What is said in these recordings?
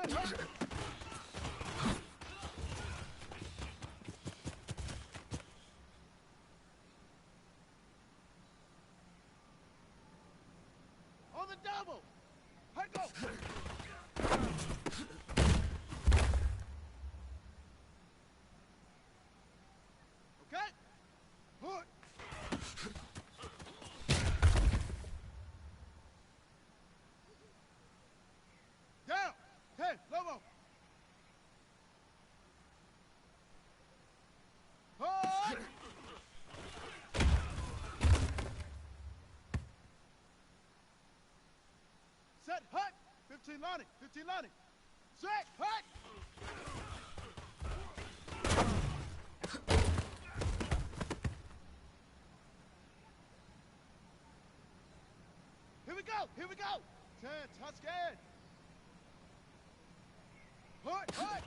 On the double! Hard go! Okay? Hood! Down! 10, Lobo! Hood! Set, hut! 15 Lonnie, 15 Lonnie. Set, hut! Here we go, here we go! 10, Tuscan! Hut, hut!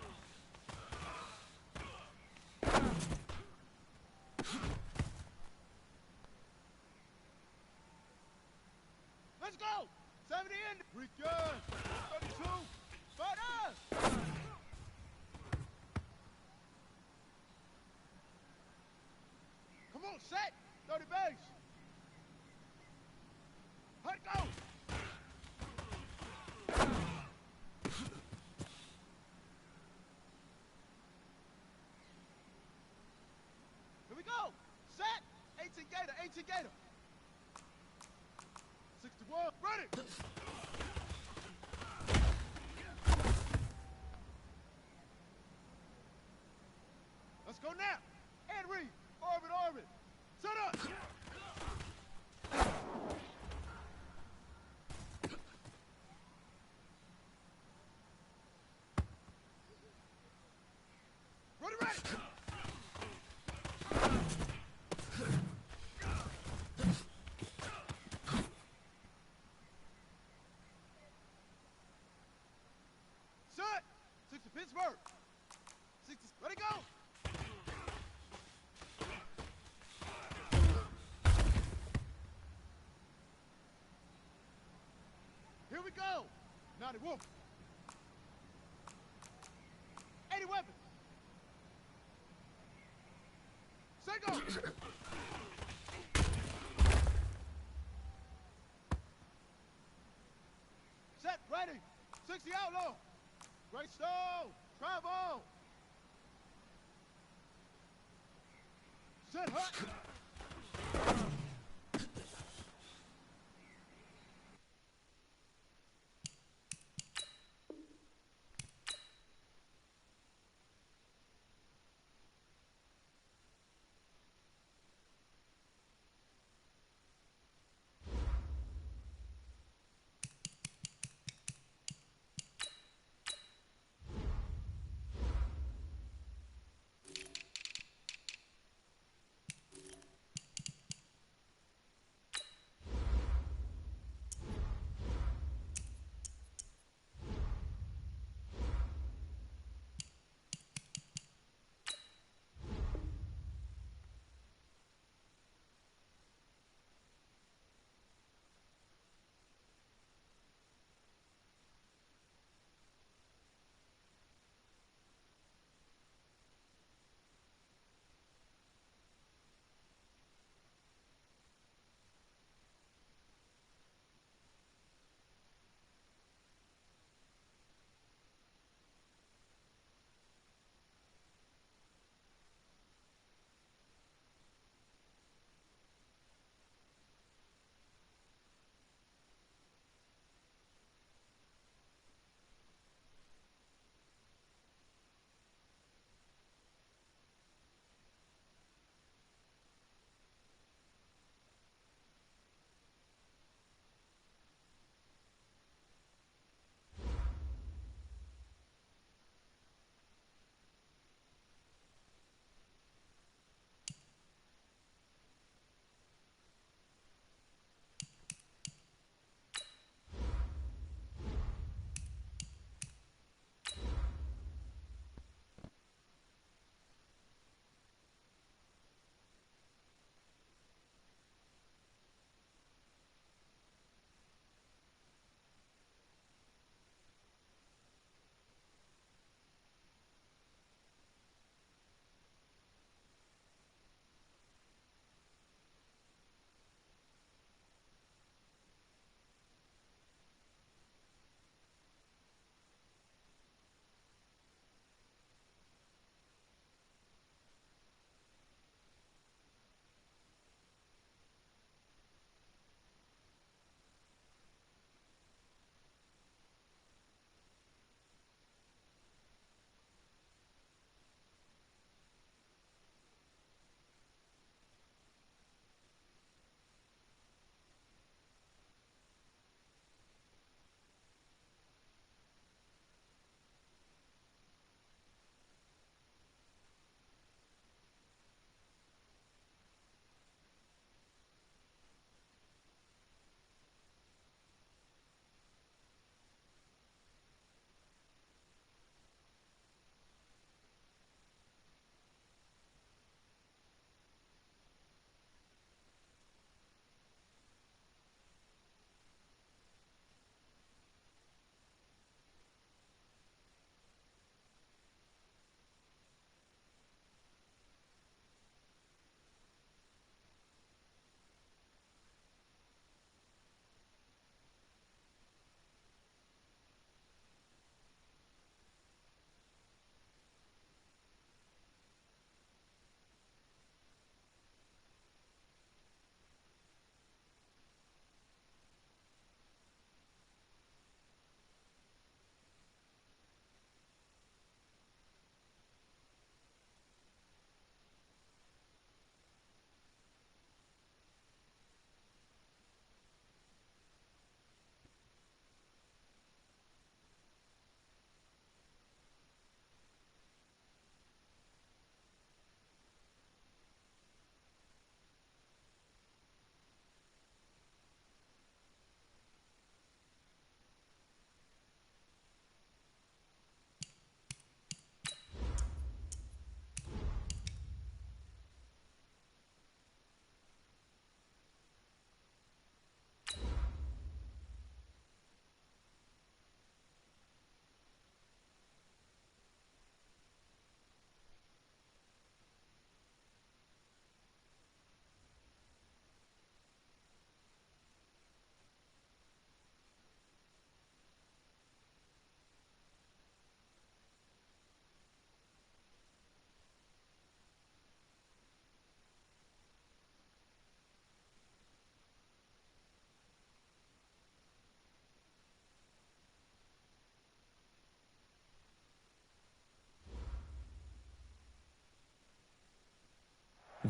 Let's go! 70 in! Weekend! 32! Fire! Come on, set! 30 base! Hut, go! Here we go! Set! 18 Gator, 18 Gator! 61, ready! Let's go now! And read! Orbit, orbit! Set up! Ready, ready! Set! 60 Pittsburgh! 60, ready, go! Here we go! 90 Wolf! 80 weapon! Set go! Set, ready! 60 outlaw! Great stone! Travel! Set, hut!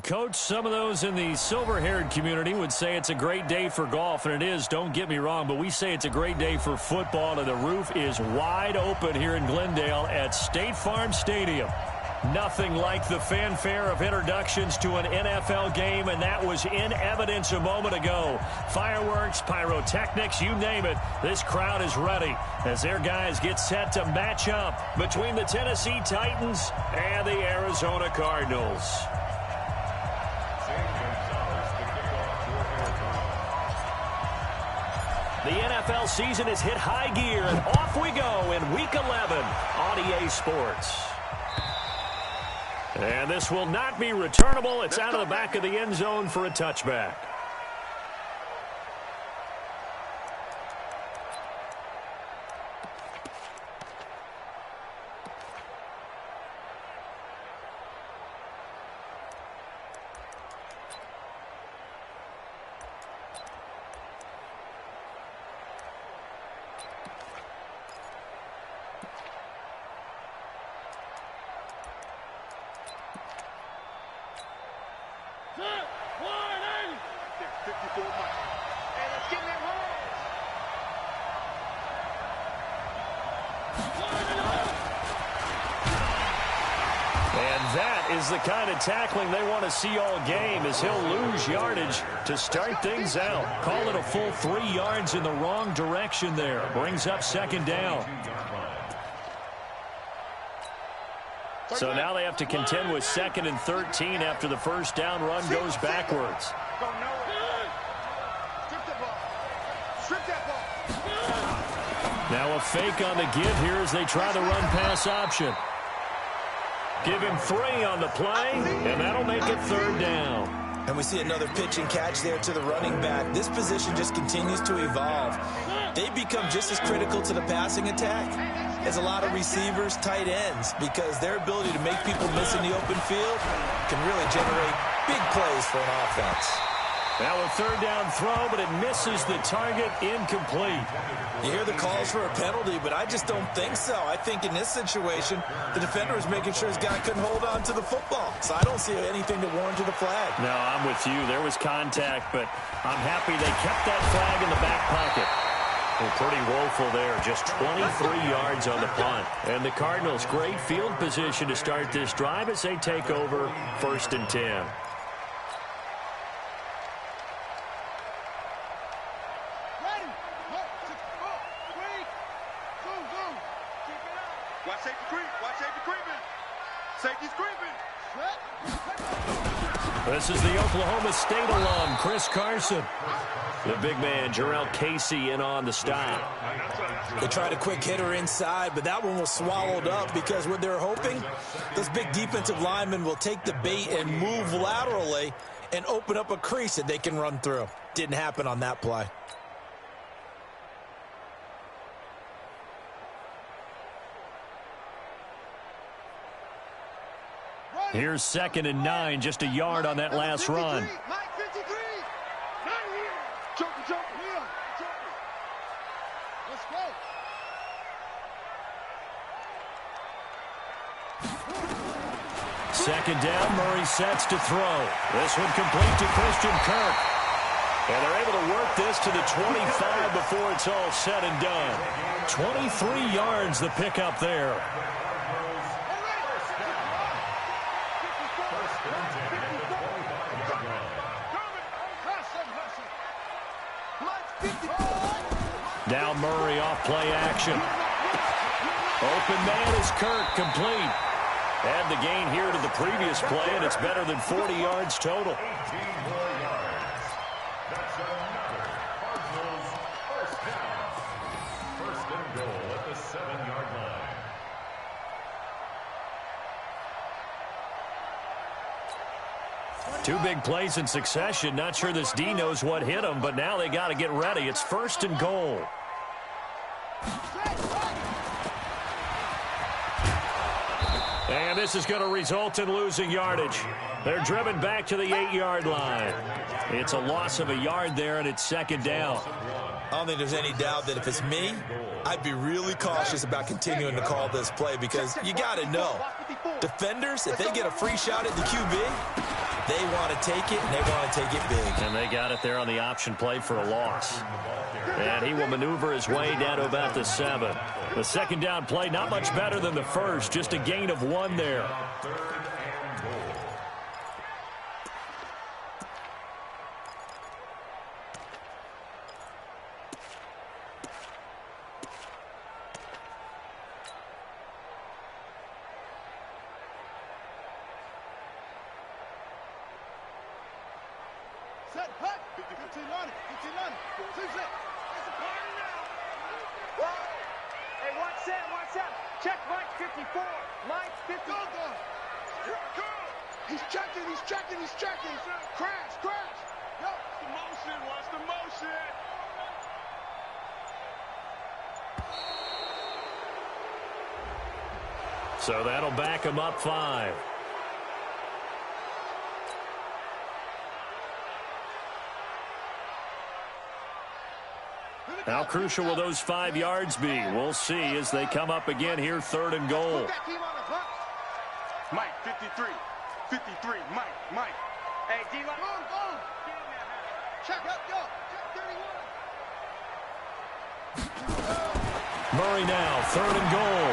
Coach, some of those in the silver-haired community would say it's a great day for golf, and it is, don't get me wrong, but we say it's a great day for football, and the roof is wide open here in Glendale at State Farm Stadium. Nothing like the fanfare of introductions to an NFL game, and that was in evidence a moment ago. Fireworks, pyrotechnics, you name it. This crowd is ready as their guys get set to match up between the Tennessee Titans and the Arizona Cardinals. The NFL season has hit high gear, and off we go in Week 11 on EA Sports. And this will not be returnable. It's out of the back of the end zone for a touchback. The kind of tackling they want to see all game as he'll lose yardage to start things out. Call it a full 3 yards in the wrong direction there. Brings up second down. So now they have to contend with 2nd and 13 after the first down run goes backwards. Now a fake on the give here as they try the run-pass option. Give him 3 on the play, and that'll make it 3rd down. And we see another pitch and catch there to the running back. This position just continues to evolve. They become just as critical to the passing attack as a lot of receivers, tight ends, because their ability to make people miss in the open field can really generate big plays for an offense. Now a 3rd down throw, but it misses the target, incomplete. You hear the calls for a penalty, but I just don't think so. I think in this situation, the defender was making sure his guy couldn't hold on to the football. So I don't see anything to warrant the flag. No, I'm with you. There was contact, but I'm happy they kept that flag in the back pocket. Well, pretty woeful there. Just 23 yards on the punt. And the Cardinals, great field position to start this drive as they take over 1st and 10. This is the Oklahoma State alum, Chris Carson. The big man, Jarrell Casey, in on the stop. They tried a quick hitter inside, but that one was swallowed up because what they're hoping, those big defensive linemen will take the bait and move laterally and open up a crease that they can run through. Didn't happen on that play. Here's 2nd and 9, just a yard on that last run. Second down, Murray sets to throw. This one complete to Christian Kirk. And they're able to work this to the 25 before it's all said and done. 23 yards the pickup there. Now Murray off play action. Open man is Kirk, complete. Add the gain here to the previous play, and it's better than 40 yards total. First and goal at the 7-yard line. Two big plays in succession. Not sure this D knows what hit him, but now they got to get ready. It's 1st and goal. And this is going to result in losing yardage. They're driven back to the 8-yard line. It's a loss of a yard there, and it's 2nd down. I don't think there's any doubt that if it's me, I'd be really cautious about continuing to call this play because you got to know, defenders, if they get a free shot at the QB, They want to take it, and they want to take it big. And they got it there on the option play for a loss. And he will maneuver his way down to about the 7. The second down play, not much better than the first, just a gain of 1 there. Set, hut. 15 on it. 15 on it. 2 set. It's a party now. Hey, watch that. Check Mike 54. Mike 54. Go, go. Here I come. He's checking. Crash. Yo. Watch the motion. So that'll back him up 5. How crucial will those 5 yards be? We'll see as they come up again here, 3rd and goal. Mike 53. Mike. Hey, D-line. Go. Check up, go. Check 31. Murray now, 3rd and goal.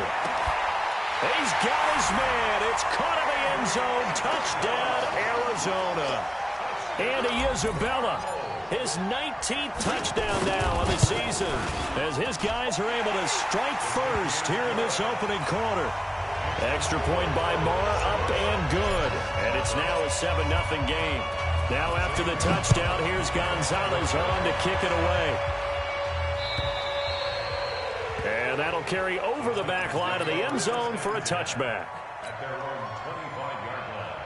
He's got his man. It's caught in the end zone. Touchdown, Arizona. Andy Isabella, his 19th touchdown now on the season, as his guys are able to strike first here in this opening quarter. Extra point by Marr, up and good. And it's now a 7-0 game. Now after the touchdown, here's Gonzalez on to kick it away. And that'll carry over the back line of the end zone for a touchback. At their own 25-yard line.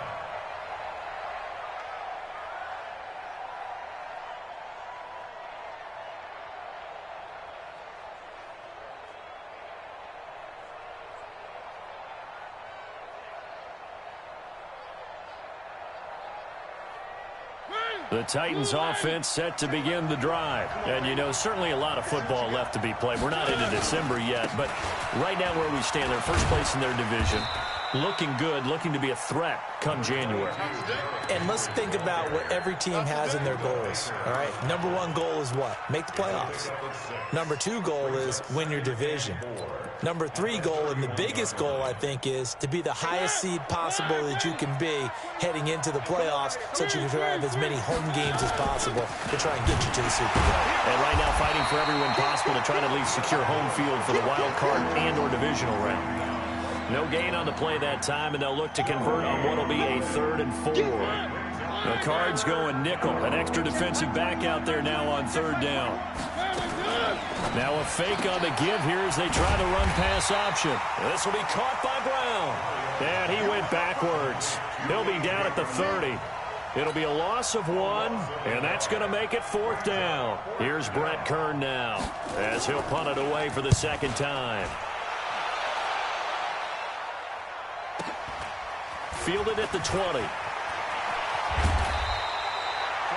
The Titans offense set to begin the drive. And, you know, certainly a lot of football left to be played. We're not into December yet, but right now where we stand, they're first place in their division. Looking good, looking to be a threat come January. And let's think about what every team has in their goals, all right? Number 1 goal is what? Make the playoffs. Number 2 goal is win your division. Number 3 goal, and the biggest goal, I think, is to be the highest seed possible that you can be heading into the playoffs so that you can have as many home games as possible to try and get you to the Super Bowl. And right now fighting for every win possible to try to at least secure home field for the wild card and or divisional round. No gain on the play that time, and they'll look to convert on what will be a 3rd and 4. The Cards going nickel. An extra defensive back out there now on 3rd down. Now a fake on the give here as they try the run-pass option. This will be caught by Brown. And he went backwards. He'll be down at the 30. It'll be a loss of 1, and that's going to make it 4th down. Here's Brett Kern now as he'll punt it away for the 2nd time. Fielded at the 20.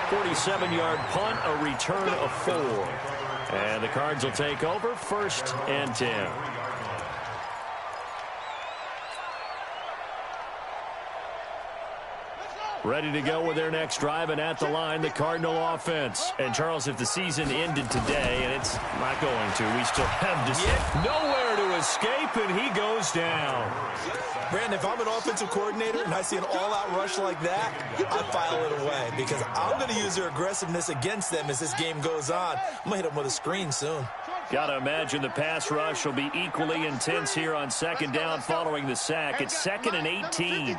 47-yard punt, a return of 4. And the Cards will take over, 1st and 10. Ready to go with their next drive, and at the line, the Cardinal offense. And, Charles, if the season ended today, and it's not going to, we still have nowhere to escape, and he goes down. Brandon, if I'm an offensive coordinator and I see an all-out rush like that, I file it away because I'm going to use their aggressiveness against them as this game goes on. I'm going to hit them with a screen soon. Got to imagine the pass rush will be equally intense here on 2nd down following the sack. It's 2nd and 18.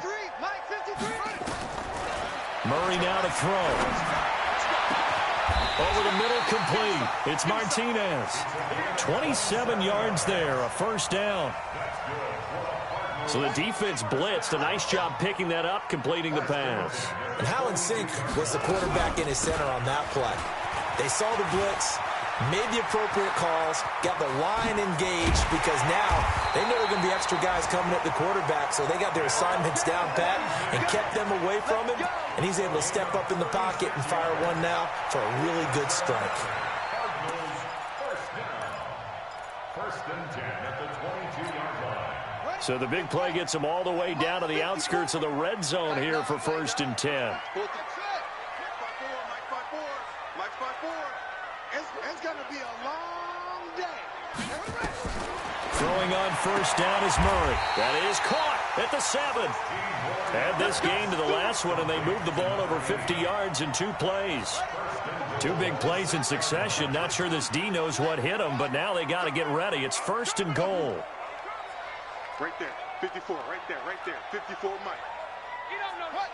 Murray now to throw. Over the middle, complete. It's Martinez. 27 yards there, a 1st down. So the defense blitzed. A nice job picking that up, completing the pass. And how in sync was the quarterback in his center on that play? They saw the blitz, made the appropriate calls, got the line engaged because now they know there are going to be extra guys coming at the quarterback, so they got their assignments down pat and kept them away from him, and he's able to step up in the pocket and fire one now for a really good strike. First and 10 at the 22-yard line. So the big play gets them all the way down to the outskirts of the red zone here for 1st and 10. That's it. Mike 5-4. Mike 5-4. It's going to be a long day. Throwing on 1st down is Murray. That is caught at the 7. Add this game to the last one, and they moved the ball over 50 yards in 2 plays. 2 big plays in succession. Not sure this D knows what hit them, but now they got to get ready. It's 1st and goal. Right there. 54. Right there. 54, Mike. You don't know what.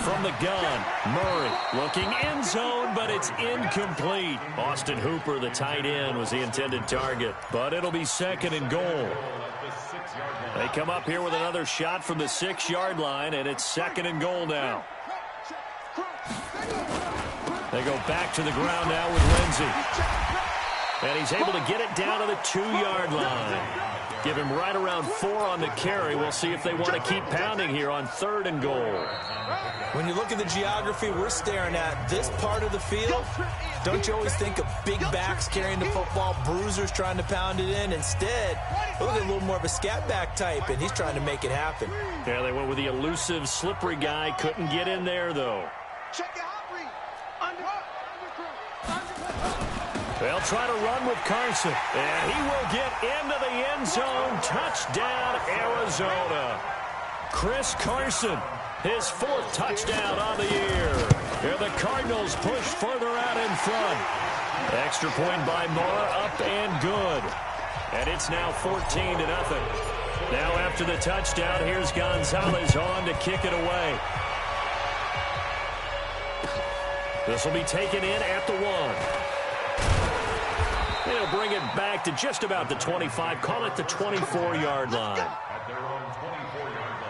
From the gun, Murray looking end zone, but it's incomplete. Austin Hooper, the tight end, was the intended target, but it'll be 2nd and goal. They come up here with another shot from the 6-yard line, and it's 2nd and goal now. They go back to the ground now with Lindsey. And he's able to get it down to the 2-yard line. Give him right around 4 on the carry. We'll see if they want to keep pounding here on 3rd and goal. When you look at the geography we're staring at, this part of the field, don't you always think of big backs carrying the football, bruisers trying to pound it in? Instead, look at a little more of a scat back type, and he's trying to make it happen. Yeah, they went with the elusive, slippery guy. Couldn't get in there, though. Check the hot read. They'll try to run with Carson, and he will get into the end zone. Touchdown, Arizona. Chris Carson, his 4th touchdown on the year. Here the Cardinals push further out in front. Extra point by Moore, up and good. And it's now 14-0. Now after the touchdown, here's Gonzalez on to kick it away. This will be taken in at the 1. They'll bring it back to just about the 25. Call it the 24-yard line. At their own 24-yard line.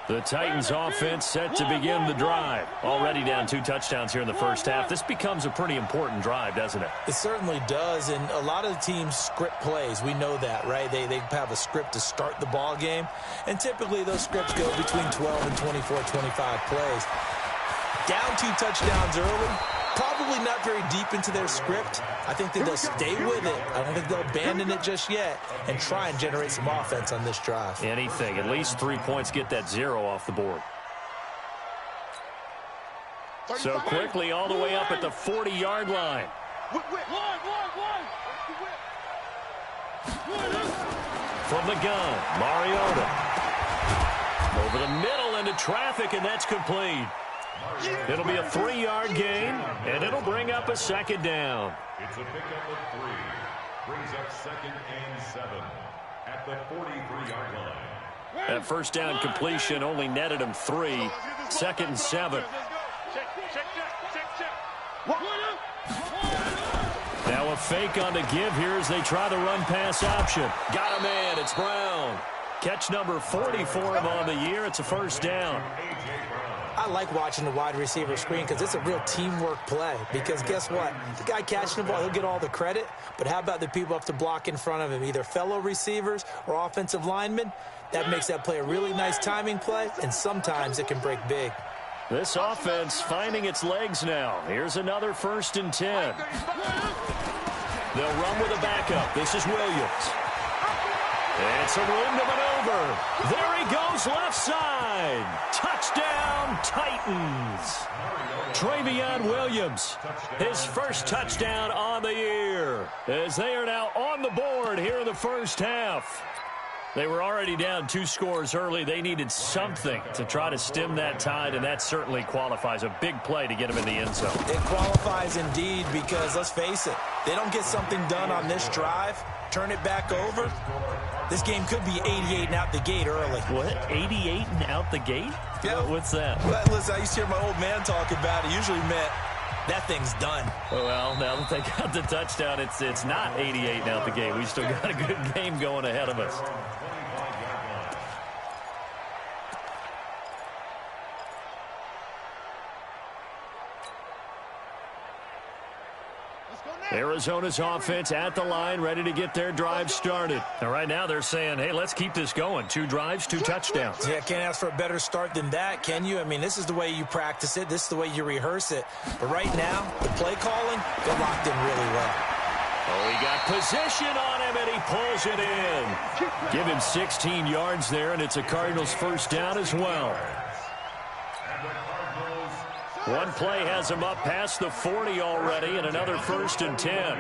The Titans offense set to begin the drive. Already down 2 touchdowns here in the first half. This becomes a pretty important drive, doesn't it? It certainly does, and a lot of the teams script plays. We know that, right? They have a script to start the ball game, and typically those scripts go between 12 and 24, 25 plays. Down 2 touchdowns early, probably not very deep into their script. I think that they'll stay with it. I don't think they'll abandon it just yet and try and generate some offense on this drive. Anything. At least 3 points, get that 0 off the board. So quickly all the way up at the 40-yard line. From the gun, Mariota. Over the middle into traffic, and that's complete. It'll be a 3-yard gain, and it'll bring up a 2nd down. It's a pickup of 3. Brings up 2nd and 7 at the 43-yard line. That 1st down completion only netted him 3. 2nd and 7. Now a fake on the give here as they try the run-pass option. Got a man. It's Brown. Catch number 40 for him on the year. It's a 1st down. I like watching the wide receiver screen because it's a real teamwork play. Because guess what? The guy catching the ball, he'll get all the credit. But how about the people up to block in front of him, either fellow receivers or offensive linemen? That makes that play a really nice timing play, and sometimes it can break big. This offense finding its legs now. Here's another 1st and 10. They'll run with a backup. This is Williams. It's a room to maneuver. There he goes left side. Touchdown, Titans. Travion Williams, his 1st touchdown on the year, as they are now on the board here in the first half. They were already down 2 scores early. They needed something to try to stem that tide, and that certainly qualifies. A big play to get him in the end zone. It qualifies indeed because, let's face it, they don't get something done on this drive, turn it back over, this game could be 88 and out the gate early. What? 88 and out the gate? Yeah. What's that? Well, listen, I used to hear my old man talk about it. Usually meant that thing's done. Well, now that they got the touchdown, it's not 88 and out the gate. We still got a good game going ahead of us. Arizona's offense at the line, ready to get their drive started. And right now they're saying, hey, let's keep this going. 2 drives, 2 touchdowns. Yeah, can't ask for a better start than that, can you? I mean, this is the way you practice it. This is the way you rehearse it. But right now, the play calling, they're locked in really well. Oh, he got position on him, and he pulls it in. Give him 16 yards there, and it's a Cardinals first down as well. One play has him up past the 40 already, and another 1st and 10.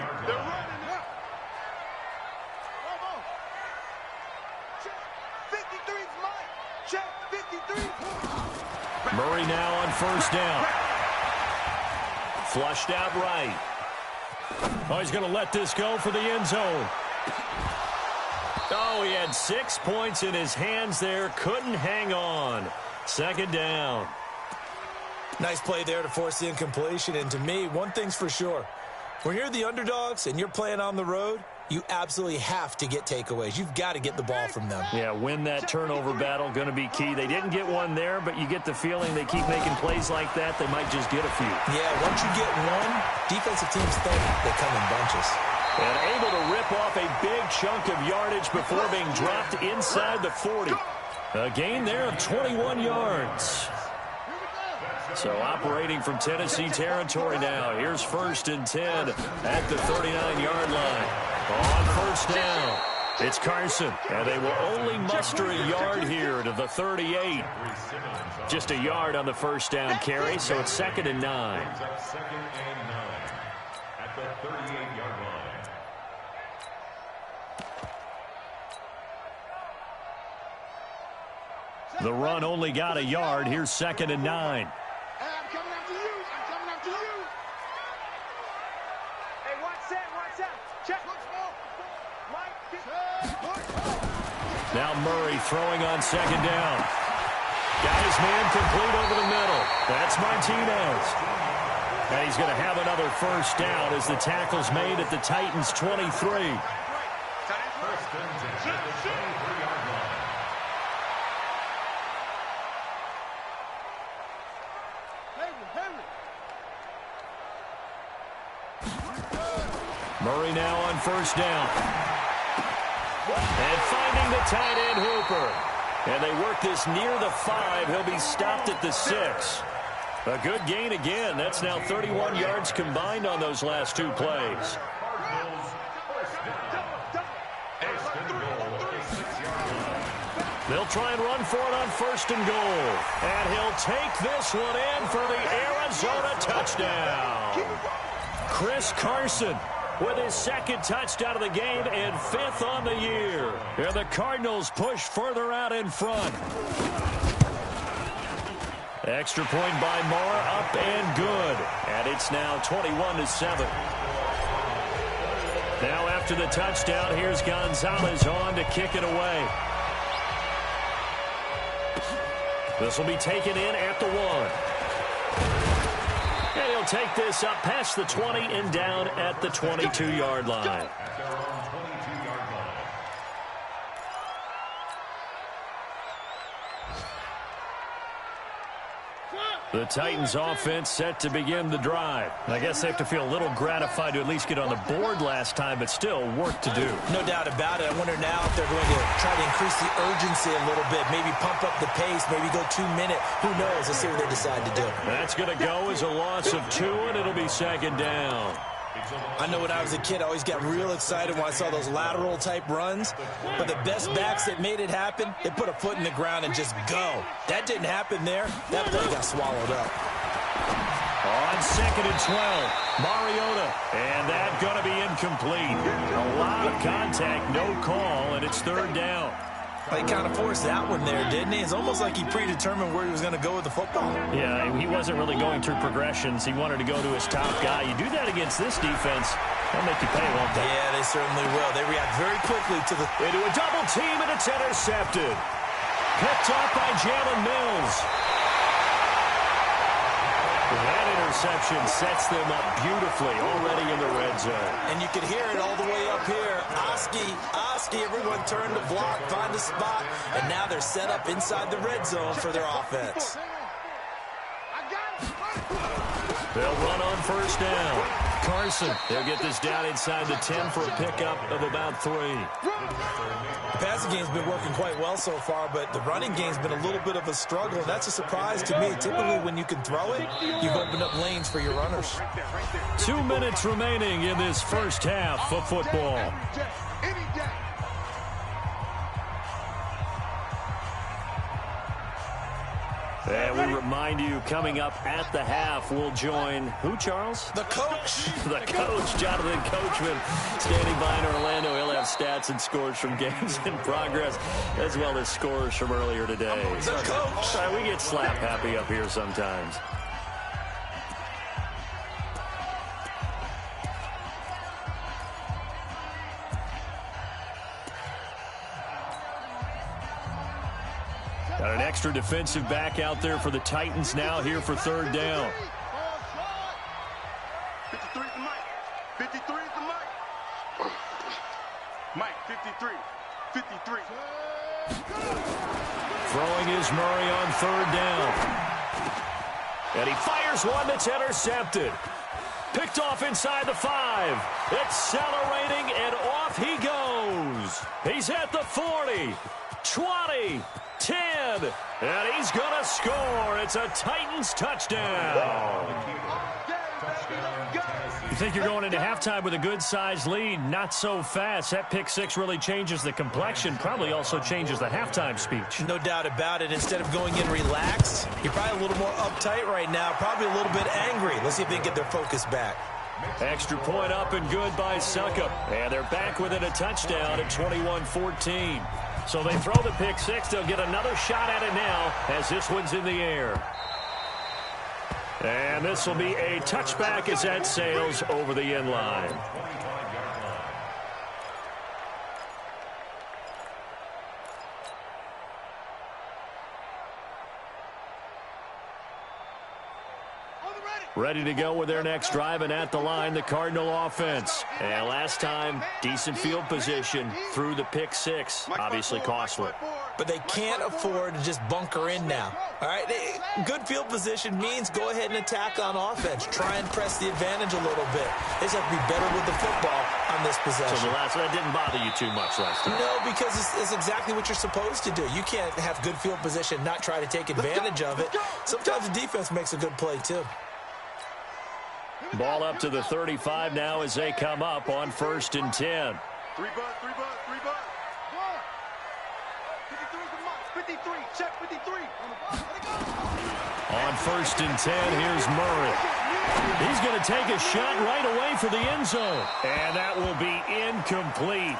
Murray now on first down. Flushed out right. Oh, he's going to let this go for the end zone. Oh, he had 6 points in his hands there. Couldn't hang on. 2nd down. Nice play there to force the incompletion. And to me, one thing's for sure. When you're the underdogs and you're playing on the road, you absolutely have to get takeaways. You've got to get the ball from them. Yeah, win that turnover battle, going to be key. They didn't get one there, but you get the feeling they keep making plays like that, they might just get a few. Yeah, once you get one, defensive teams think they come in bunches. And able to rip off a big chunk of yardage before being dropped inside the 40. A gain there of 21 yards. So operating from Tennessee territory now. Here's 1st and 10 at the 39-yard line. On first down, it's Carson. And they will only muster a yard here to the 38. Just a yard on the first down carry, so it's 2nd and 9. At the 38-yard line. The run only got a yard. Here's 2nd and 9. Now Murray throwing on 2nd down. Got his man complete over the middle. That's Martinez. And he's going to have another first down as the tackle's made at the Titans' 23. Murray now on first down. And finding the tight end Hooper. And they work this near the 5. He'll be stopped at the 6. A good gain again. That's now 31 yards combined on those last 2 plays. They'll try and run for it on 1st and goal. And he'll take this one in for the Arizona touchdown. Chris Carson with his 2nd touchdown of the game and 5th on the year. And the Cardinals push further out in front. Extra point by Moore, up and good. And it's now 21-7. Now after the touchdown, here's Gonzalez on to kick it away. This will be taken in at the 1. And he'll take this up past the 20 and down at the 22-yard line. The Titans offense set to begin the drive. I guess they have to feel a little gratified to at least get on the board last time, but still work to do. No doubt about it. I wonder now if they're going to try to increase the urgency a little bit, maybe pump up the pace, maybe go 2-minute. Who knows? Let's see what they decide to do. That's going to go as a loss of 2, and it'll be 2nd down. I know when I was a kid, I always got real excited when I saw those lateral-type runs. But the best backs that made it happen, they put a foot in the ground and just go. That didn't happen there. That play got swallowed up. On 2nd and 12, Mariota. And that going to be incomplete. A lot of contact, no call, and it's 3rd down. He kind of forced that one there, didn't he? It's almost like he predetermined where he was going to go with the football. Yeah, he wasn't really going through progressions. He wanted to go to his top guy. You do that against this defense, they'll make you pay, won't they? Yeah, they certainly will. They react very quickly to the... Into a double team, and it's intercepted. Picked off by Jalen Mills. That interception sets them up beautifully already in the red zone. And you can hear it all the way up here. Oski, everyone turned to block, find a spot, and now they're set up inside the red zone for their offense. They'll run on first down. Carson. They'll get this down inside the 10 for a pickup of about 3. The passing game's been working quite well so far, but the running game's been a little bit of a struggle, and that's a surprise to me. Typically, when you can throw it, you've opened up lanes for your runners. 2 minutes remaining in this first half of football. And we remind you, coming up at the half, we'll join who, Charles? The coach. The coach, Jonathan Coachman, standing by in Orlando. He'll have stats and scores from games in progress, as well as scores from earlier today. The coach. All right, we get slap happy up here sometimes. Got an extra defensive back out there for the Titans now here for 3rd down. 53 is the Mike. 53 is the Mike. Mike, 53. 53. Throwing is Murray on 3rd down. And he fires one that's intercepted. Picked off inside the 5. Accelerating, and off he goes. He's at the 40, 20, 10, and he's going to score. It's a Titans touchdown. You think you're going into halftime with a good-sized lead? Not so fast. That pick 6 really changes the complexion, probably also changes the halftime speech. No doubt about it. Instead of going in relaxed, you're probably a little more uptight right now, probably a little bit angry. Let's see if they can get their focus back. Extra point up and good by Succop. And they're back within a touchdown at 21-14. So they throw the pick 6. They'll get another shot at it now as this one's in the air. And this will be a touchback as that sails over the end line. Ready to go with their next drive, and at the line, the Cardinal offense. And last time, decent field position through the pick 6. Obviously costly. But they can't afford to just bunker in now. All right, good field position means go ahead and attack on offense. Try and press the advantage a little bit. They just have to be better with the football on this possession. So that didn't bother you too much last time? No, because it's exactly what you're supposed to do. You can't have good field position, not try to take advantage of it. Sometimes the defense makes a good play, too. Ball up to the 35 now as they come up on 1st and 10. 3 bud, 3 bud, 3 bud. 53 is the Mike. 53, check 53. On 1st and 10, here's Murray. He's going to take a shot right away for the end zone. And that will be incomplete.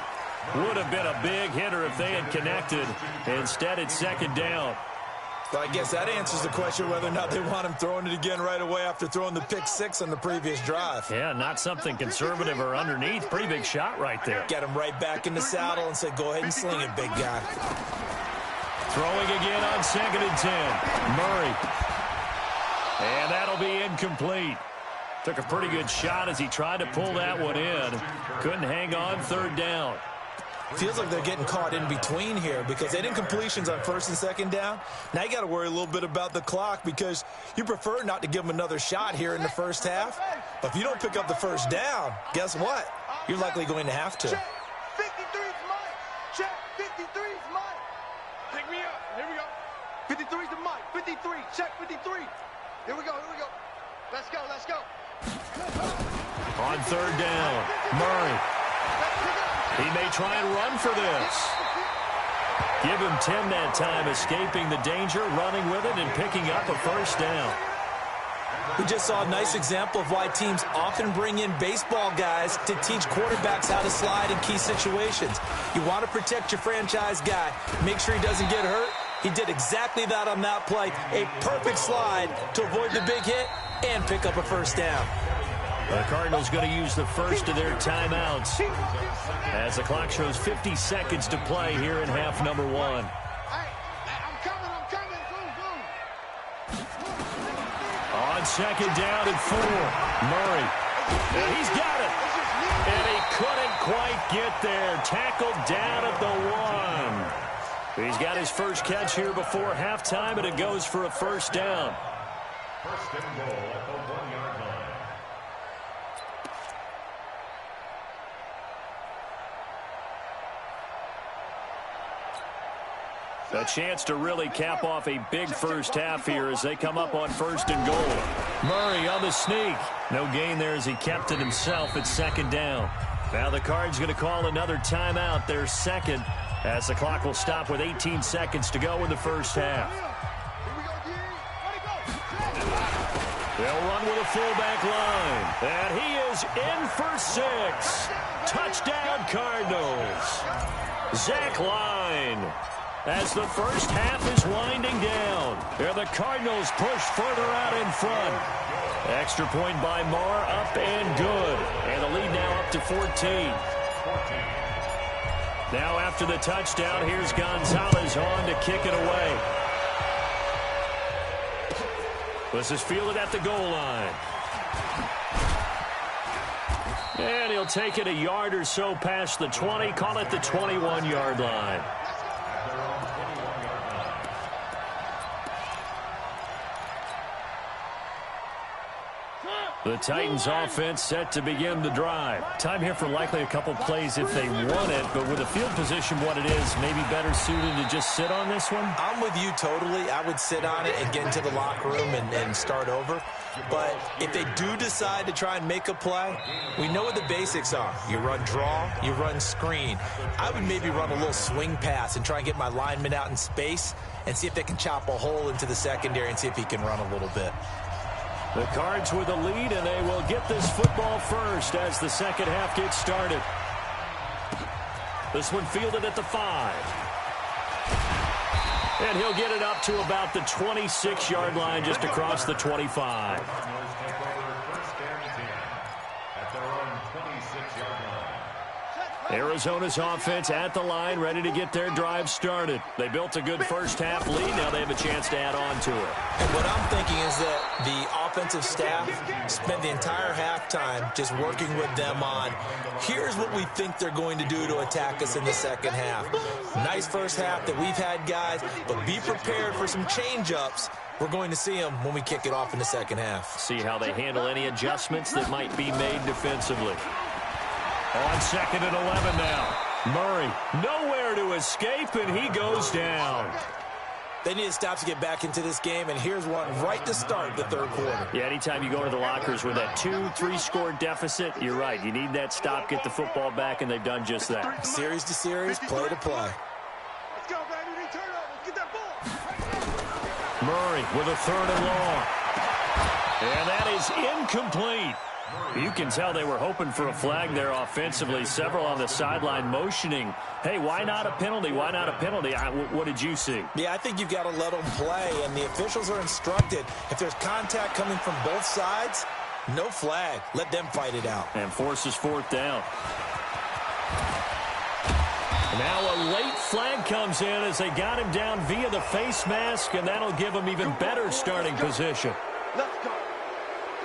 Would have been a big hitter if they had connected. Instead, it's 2nd down. Well, I guess that answers the question whether or not they want him throwing it again right away after throwing the pick 6 on the previous drive. Yeah, not something conservative or underneath. Pretty big shot right there. Get him right back in the saddle and say, go ahead and sling it, big guy. Throwing again on 2nd and 10. Murray. And that'll be incomplete. Took a pretty good shot as he tried to pull that one in. Couldn't hang on. 3rd down. Feels like they're getting caught in between here because they didn't completions on 1st and 2nd down. Now you got to worry a little bit about the clock because you prefer not to give them another shot here in the first half. But if you don't pick up the 1st down, guess what? You're likely going to have to. Check. 53 is Mike. Check. 53 is Mike. Pick me up. Here we go. 53 is the Mike. 53. Check 53. Here we go. Here we go. Let's go. Let's go. On 3rd down, Murray. He may try and run for this. Give him 10 that time, escaping the danger, running with it, and picking up a 1st down. We just saw a nice example of why teams often bring in baseball guys to teach quarterbacks how to slide in key situations. You want to protect your franchise guy. Make sure he doesn't get hurt. He did exactly that on that play. A perfect slide to avoid the big hit and pick up a 1st down. The Cardinals going to use the first of their timeouts as the clock shows 50 seconds to play here in half number 1. I'm coming. On 2nd down and 4, Murray. And he's got it. And he couldn't quite get there. Tackled down at the 1. He's got his first catch here before halftime, and it goes for a 1st down. 1st and goal at the 1-yard line. A chance to really cap off a big first half here as they come up on 1st and goal. Murray on the sneak. No gain there as he kept it himself at 2nd down. Now the Cards going to call another timeout, their second, as the clock will stop with 18 seconds to go in the first half. They'll run with a fullback line. And he is in for 6. Touchdown Cardinals. Zach Line. As the first half is winding down, here the Cardinals push further out in front. Extra point by Marr, up and good. And the lead now up to 14. Now after the touchdown, here's Gonzalez on to kick it away. This is fielded at the goal line. And he'll take it a yard or so past the 20, call it the 21-yard line. The Titans offense set to begin the drive. Time here for likely a couple plays if they want it, but with the field position what it is, maybe better suited to just sit on this one? I'm with you totally. I would sit on it and get into the locker room and start over. But if they do decide to try and make a play, we know what the basics are. You run draw, you run screen. I would maybe run a little swing pass and try and get my lineman out in space and see if they can chop a hole into the secondary and see if he can run a little bit. The Cards with a lead, and they will get this football first as the second half gets started. This one fielded at the 5. And he'll get it up to about the 26-yard line, just across the 25. Arizona's offense at the line, ready to get their drive started. They built a good first half lead. Now they have a chance to add on to it. And what I'm thinking is that the offensive staff spent the entire halftime just working with them on, here's what we think they're going to do to attack us in the second half. Nice first half that we've had, guys, but be prepared for some change-ups. We're going to see them when we kick it off in the second half. See how they handle any adjustments that might be made defensively. On 2nd and 11 now. Murray nowhere to escape, and he goes down. They need to stop to get back into this game, and here's one right to start the third quarter. Yeah, anytime you go to the lockers with that 2-3 score deficit, you're right. You need that stop, get the football back, and they've done just that. Series to series, play to play. Let's go, baby. Turn up. Let's get that ball. Murray with a 3rd and long. And that is incomplete. You can tell they were hoping for a flag there offensively. Several on the sideline motioning, hey, why not a penalty? Why not a penalty? What did you see? Yeah, I think you've got to let them play, and the officials are instructed. If there's contact coming from both sides, no flag. Let them fight it out. And forces 4th down. Now a late flag comes in as they got him down via the face mask, and that'll give him even better starting position. Let's go.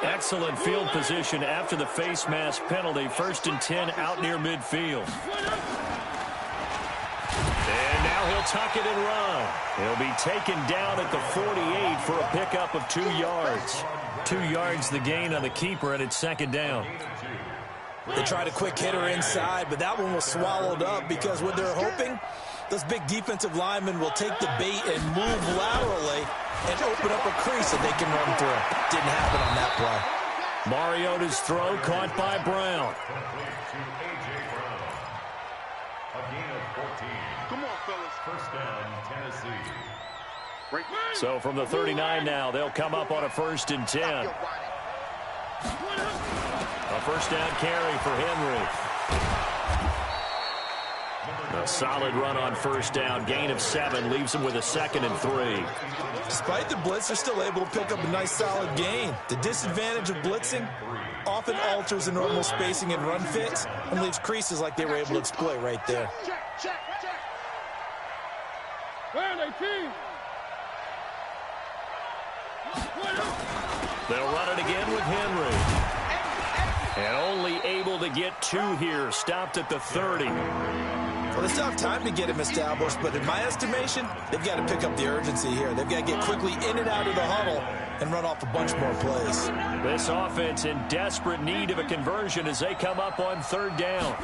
Excellent field position after the face mask penalty. 1st and 10 out near midfield. And now he'll tuck it and run. He'll be taken down at the 48 for a pickup of 2 yards. 2 yards the gain on the keeper, and it's 2nd down. They tried a quick hitter inside, but that one was swallowed up because what they're hoping, those big defensive linemen will take the bait and move laterally and open up a crease that they can run through. Didn't happen on that play. Mariota's throw caught by Brown. Come on, fellas. First down, Tennessee. So from the 39 now, they'll come up on a 1st and 10. A first down carry for Henry. A solid run on 1st down. Gain of 7 leaves them with a 2nd and 3. Despite the blitz, they're still able to pick up a nice solid gain. The disadvantage of blitzing often alters the normal spacing and run fits and leaves creases like they were able to exploit right there. Check. Where are they, team? They'll run it again with Henry. And only able to get 2 here. Stopped at the 30. Well, they still have time to get him established, but in my estimation, they've got to pick up the urgency here. They've got to get quickly in and out of the huddle and run off a bunch more plays. This offense in desperate need of a conversion as they come up on 3rd down.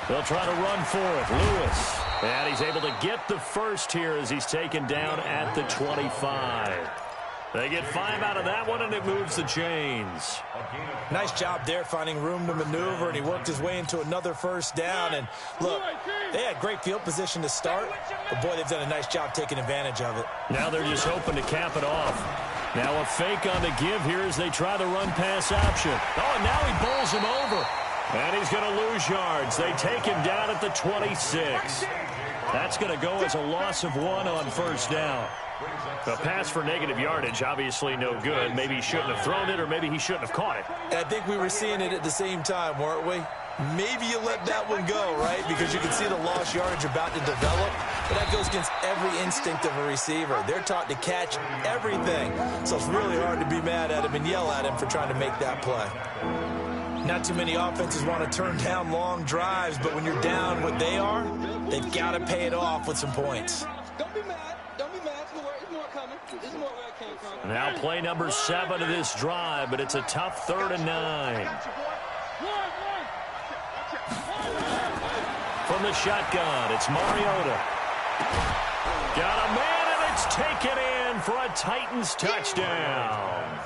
They'll try to run for it. Lewis And he's able to get the first here as he's taken down at the 25. They get 5 out of that one, and it moves the chains. Nice job there finding room to maneuver, and he worked his way into another first down. And look, they had great field position to start, but boy, they've done a nice job taking advantage of it. Now they're just hoping to cap it off. Now a fake on the give here as they try the run-pass option. Oh, and now he bowls him over. And he's going to lose yards. They take him down at the 26. That's going to go as a loss of 1 on first down. A pass for negative yardage, obviously no good. Maybe he shouldn't have thrown it, or maybe he shouldn't have caught it. And I think we were seeing it at the same time, weren't we? Maybe you let that one go, right? Because you can see the lost yardage about to develop. But that goes against every instinct of a receiver. They're taught to catch everything. So it's really hard to be mad at him and yell at him for trying to make that play. Not too many offenses want to turn down long drives, but when you're down what they are, they've got to pay it off with some points. Don't be mad. Don't be mad. There's more coming. There's more where it came from. Now play number 7 of this drive, but it's a tough 3rd and 9. From the shotgun, it's Mariota. Got a man, and it's taken in for a Titans touchdown.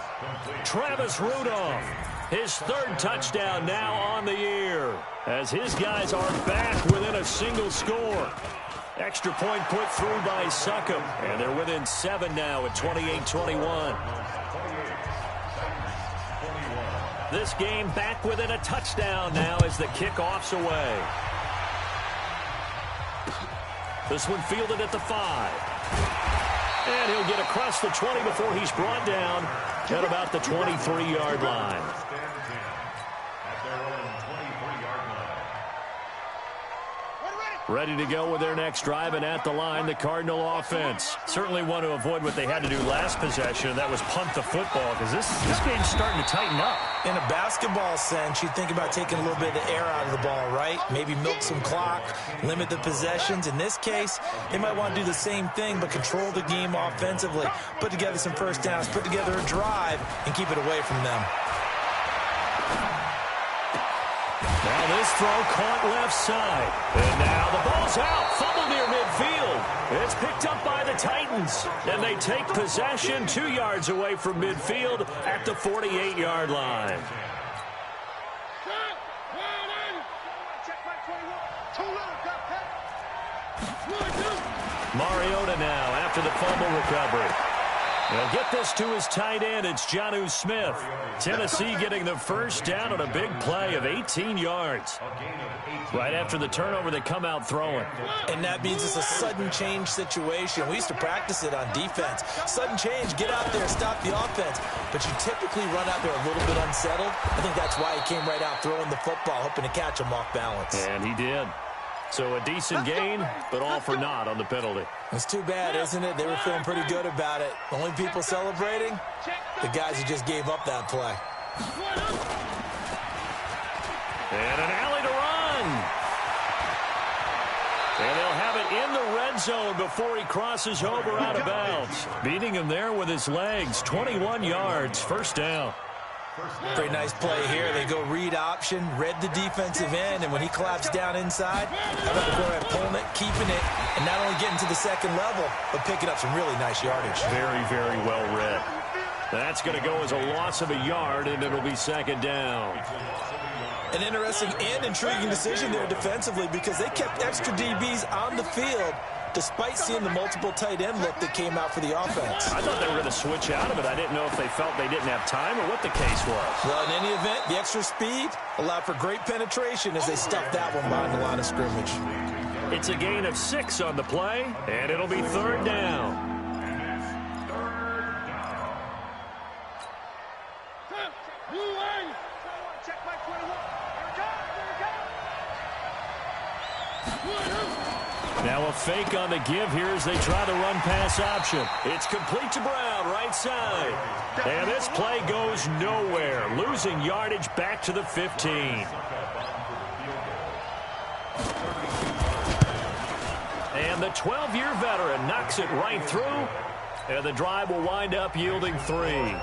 Travis Rudolph, his 3rd touchdown now on the year, as his guys are back within a single score. Extra point put through by Succop, and they're within 7 now at 28-21. This game back within a touchdown now as the kickoff's away. This one fielded at the 5. And he'll get across the 20 before he's brought down at about the 23-yard line. Ready to go with their next drive, and at the line, the Cardinal offense. Certainly want to avoid what they had to do last possession, and that was punt the football, because this game's starting to tighten up. In a basketball sense, you think about taking a little bit of the air out of the ball, right? Maybe milk some clock, limit the possessions. In this case, they might want to do the same thing, but control the game offensively. Put together some first downs, put together a drive, and keep it away from them. Now this throw caught left side. And now the ball's out. Fumble near midfield. It's picked up by the Titans. And they take possession 2 yards away from midfield at the 48-yard line. Mariota now after the fumble recovery. They'll get this to his tight end. It's Jonnu Smith. Tennessee getting the first down on a big play of 18 yards. Right after the turnover, they come out throwing. And that means it's a sudden change situation. We used to practice it on defense. Sudden change, get out there, stop the offense. But you typically run out there a little bit unsettled. I think that's why he came right out throwing the football, hoping to catch him off balance. And he did. So a decent gain, but all for naught on the penalty. It's too bad, isn't it? They were feeling pretty good about it. The only people celebrating, the guys who just gave up that play. And an alley to run. And they'll have it in the red zone before he crosses over out of bounds. Beating him there with his legs. 21 yards, first down. Very nice play here. They go read option, read the defensive end, and when he collapsed down inside, how about the quarterback pulling it, keeping it, and not only getting to the second level, but picking up some really nice yardage. Very, very well read. That's going to go as a loss of a yard, and it'll be second down. An interesting and intriguing decision there defensively because they kept extra DBs on the field despite seeing the multiple tight end look that came out for the offense. I thought they were going to switch out of it. I didn't know if they felt they didn't have time or what the case was. Well, in any event, the extra speed allowed for great penetration as they stuffed that one behind the line of scrimmage. It's a gain of 6 on the play, and it'll be third down. Now a fake on the give here as they try the run-pass option. It's complete to Brown, right side. And this play goes nowhere, losing yardage back to the 15. And the 12-year veteran knocks it right through, and the drive will wind up yielding 3.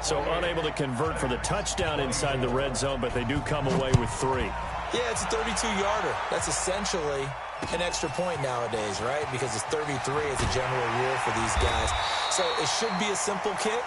So unable to convert for the touchdown inside the red zone, but they do come away with 3. Yeah, it's a 32-yarder. That's essentially an extra point nowadays, right? Because it's 33 as a general rule for these guys. So it should be a simple kick.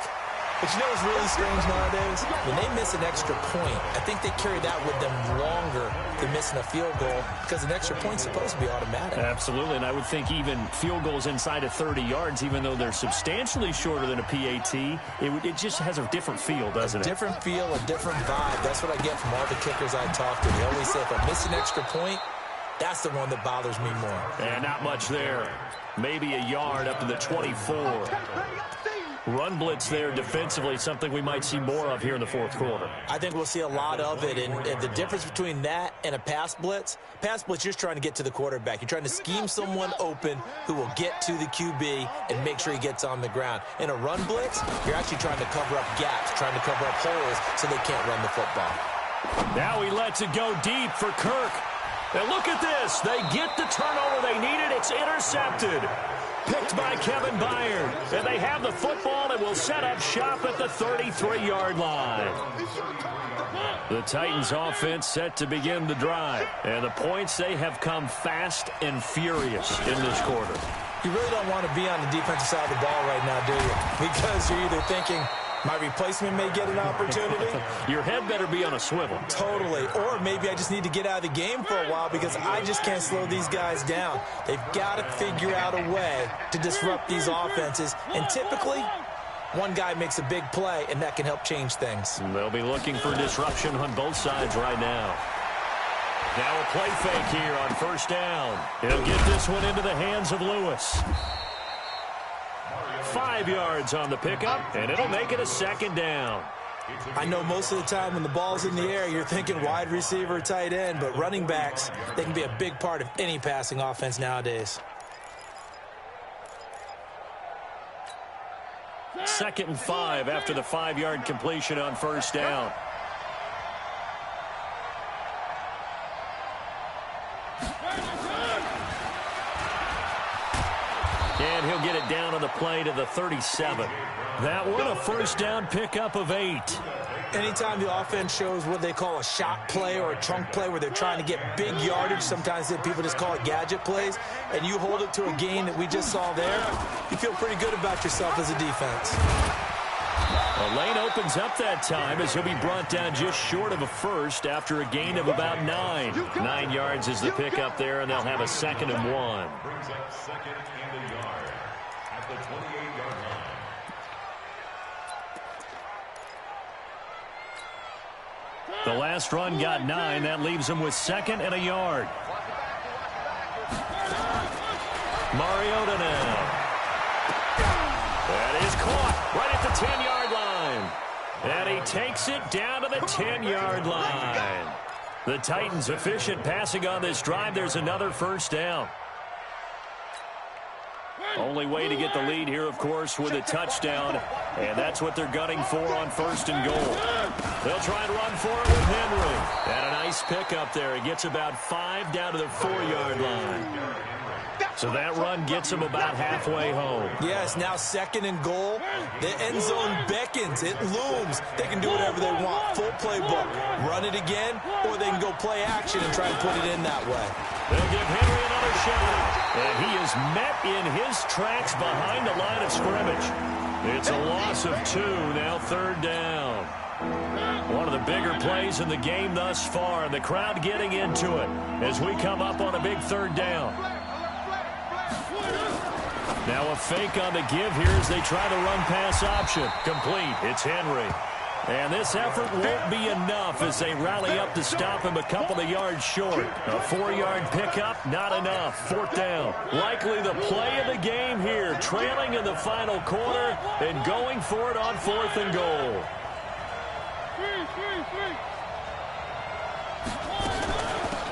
But you know what's really strange nowadays? When they miss an extra point, I think they carry that with them longer than missing a field goal because an extra point's supposed to be automatic. Absolutely, and I would think even field goals inside of 30 yards, even though they're substantially shorter than a PAT, it just has a different feel, doesn't it? A different feel, a different vibe. That's what I get from all the kickers I talk to. They always say if I miss an extra point, that's the one that bothers me more. And not much there. Maybe a yard up to the 24. Run blitz there defensively, something we might see more of here in the fourth quarter. I think we'll see a lot of it, and the difference between that and a pass blitz, you're just trying to get to the quarterback. You're trying to scheme someone open who will get to the QB and make sure he gets on the ground. In a run blitz, you're actually trying to cover up gaps, trying to cover up holes so they can't run the football. Now he lets it go deep for Kirk. And look at this. They get the turnover they needed. It's intercepted. Picked by Kevin Byard. And they have the football and will set up shop at the 33-yard line. The Titans offense set to begin the drive. And the points, they have come fast and furious in this quarter. You really don't want to be on the defensive side of the ball right now, do you? Because you're either thinking, my replacement may get an opportunity. Your head better be on a swivel. Totally. Or maybe I just need to get out of the game for a while because I just can't slow these guys down. They've got to figure out a way to disrupt these offenses. And typically, one guy makes a big play, and that can help change things. They'll be looking for disruption on both sides right now. Now a play fake here on first down. He'll get this one into the hands of Lewis. 5 yards on the pickup, and it'll make it a second down. I know most of the time when the ball's in the air, you're thinking wide receiver, tight end, but running backs, they can be a big part of any passing offense nowadays. 2nd and 5 after the 5-yard completion on first down. And he'll get it down on the play to the 37. That one, a first down pickup of 8. Anytime the offense shows what they call a shot play or a chunk play where they're trying to get big yardage, sometimes people just call it gadget plays, and you hold it to a gain that we just saw there, you feel pretty good about yourself as a defense. A lane opens up that time as he'll be brought down just short of a first after a gain of about 9. 9 yards is the pickup there, and they'll have a 2nd and 1. Brings up 2nd and a yard at the 28-yard line. The last run got 9. That leaves him with 2nd and a yard. Mariota now. That is caught right at the 10-yard line. And he takes it down to the 10-yard line. The Titans efficient passing on this drive. There's another first down. Only way to get the lead here, of course, with a touchdown. And that's what they're gunning for on 1st and goal. They'll try and run for it with Henry. And a nice pickup there. He gets about 5 down to the 4-yard line. So that run gets him about halfway home. Yes, now 2nd and goal. The end zone beckons. It looms. They can do whatever they want. Full playbook. Run it again, or they can go play action and try and put it in that way. They'll give Henry another shot. And he is met in his tracks behind the line of scrimmage. It's a loss of 2, now 3rd down. One of the bigger plays in the game thus far, and the crowd getting into it as we come up on a big 3rd down. Now a fake on the give here as they try the run-pass option. Complete. It's Henry. And this effort won't be enough as they rally up to stop him a couple of yards short. A 4-yard pickup, not enough. 4th down. Likely the play of the game here, trailing in the final quarter and going for it on 4th and goal.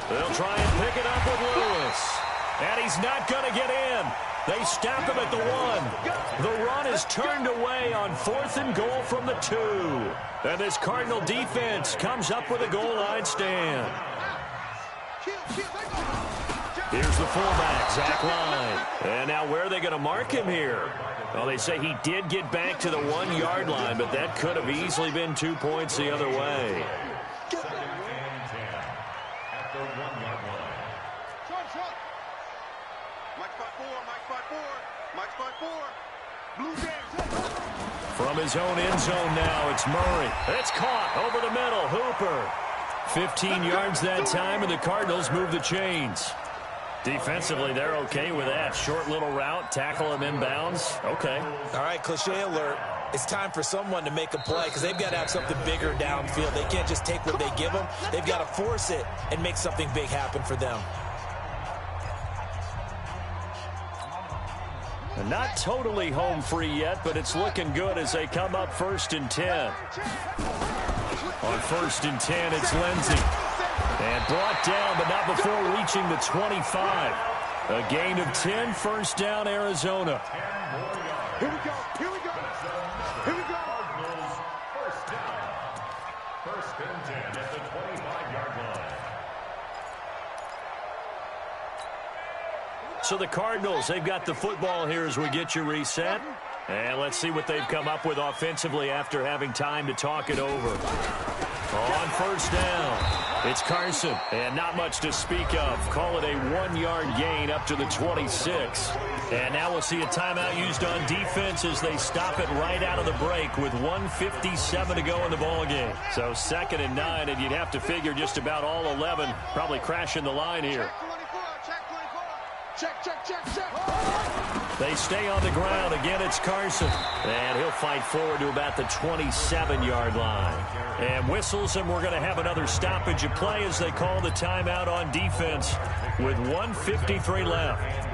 They'll try and pick it up with Lewis. And he's not going to get in. They stop him at the 1. The run is turned away on 4th and goal from the 2. And this Cardinal defense comes up with a goal line stand. Here's the fullback, Zach Line. And now where are they going to mark him here? Well, they say he did get back to the 1-yard line, but that could have easily been 2 points the other way. 2nd and 10 at the 1-yard line. Mike's by 4. Blue Jays. From his own end zone now, it's Murray. It's caught over the middle. Hooper. 15 yards that time, and the Cardinals move the chains. Defensively, they're okay with that. Short little route, tackle him inbounds. Okay. All right, cliche alert. It's time for someone to make a play because they've got to have something bigger downfield. They can't just take what they give them. They've got to force it and make something big happen for them. And not totally home free yet, but it's looking good as they come up 1st and 10. On 1st and 10, it's Lindsey. And brought down, but not before reaching the 25. A gain of 10, first down, Arizona. Here we go. Here we go. Here we go. First down. 1st and 10 at the 25-yard line. So the Cardinals, they've got the football here as we get you reset. And let's see what they've come up with offensively after having time to talk it over. On 1st down, it's Carson. And not much to speak of. Call it a 1-yard gain up to the 26. And now we'll see a timeout used on defense as they stop it right out of the break with 1:57 to go in the ballgame. So 2nd and 9, and you'd have to figure just about all 11 probably crashing the line here. Check 24. Check, check, check, check. They stay on the ground. Again, it's Carson. And he'll fight forward to about the 27-yard line. And whistles, and we're going to have another stoppage of play as they call the timeout on defense with 1:53 left.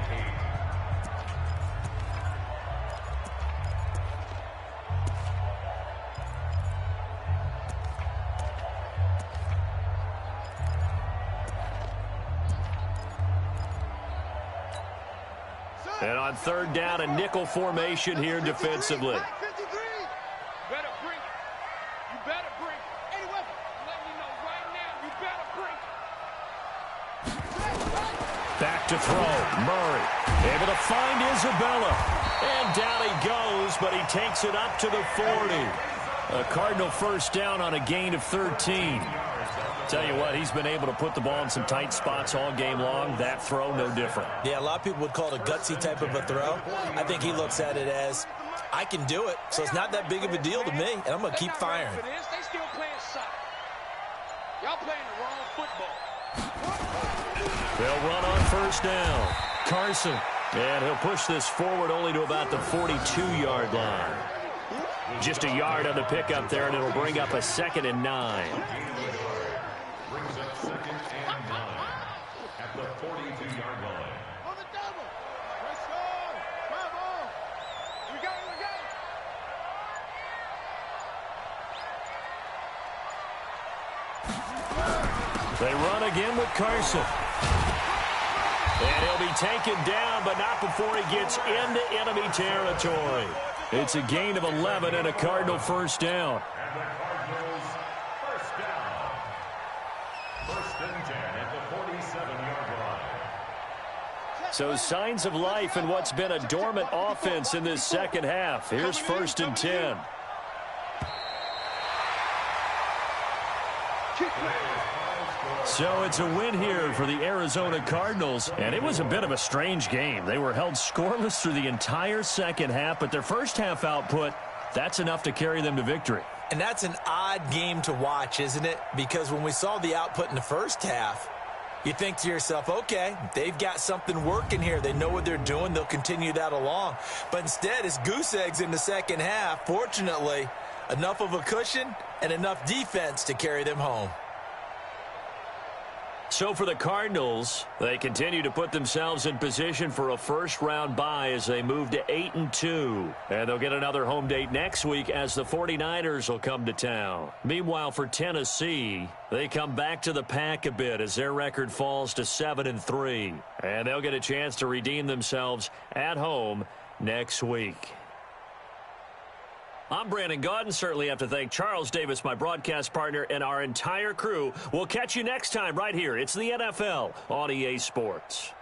And on 3rd down, a nickel formation here defensively. Better break. You better break. Any weapon. Let me know right now. You better break. Back to throw. Murray able to find Isabella. And down he goes, but he takes it up to the 40. A Cardinal first down on a gain of 13. Tell you what, he's been able to put the ball in some tight spots all game long. That throw, no different. Yeah, a lot of people would call it a gutsy type of a throw. I think he looks at it as, I can do it, so it's not that big of a deal to me, and I'm going to keep firing. They still playing soccer. Y'all playing the wrong football. They'll run on 1st down. Carson. And he'll push this forward only to about the 42-yard line. Just a yard on the pickup there, and it'll bring up a 2nd and 9. Brings up 2nd and 9 at the 42-yard line. On the double. Let's go. Bravo. We got it. We got it. They run again with Carson. And he'll be taken down, but not before he gets into enemy territory. It's a gain of 11 and a Cardinal first down. And the Cardinals first down. 1st and 10 at the 47-yard line. So signs of life in what's been a dormant offense in this second half. Here's 1st and 10. So it's a win here for the Arizona Cardinals, and it was a bit of a strange game. They were held scoreless through the entire second half, but their first half output, that's enough to carry them to victory. And that's an odd game to watch, isn't it? Because when we saw the output in the first half, you think to yourself, okay, they've got something working here. They know what they're doing. They'll continue that along. But instead, it's goose eggs in the second half. Fortunately, enough of a cushion and enough defense to carry them home. So for the Cardinals, they continue to put themselves in position for a first-round bye as they move to 8-2. And they'll get another home date next week as the 49ers will come to town. Meanwhile, for Tennessee, they come back to the pack a bit as their record falls to 7-3. And they'll get a chance to redeem themselves at home next week. I'm Brandon Gaudin. Certainly have to thank Charles Davis, my broadcast partner, and our entire crew. We'll catch you next time right here. It's the NFL on EA Sports.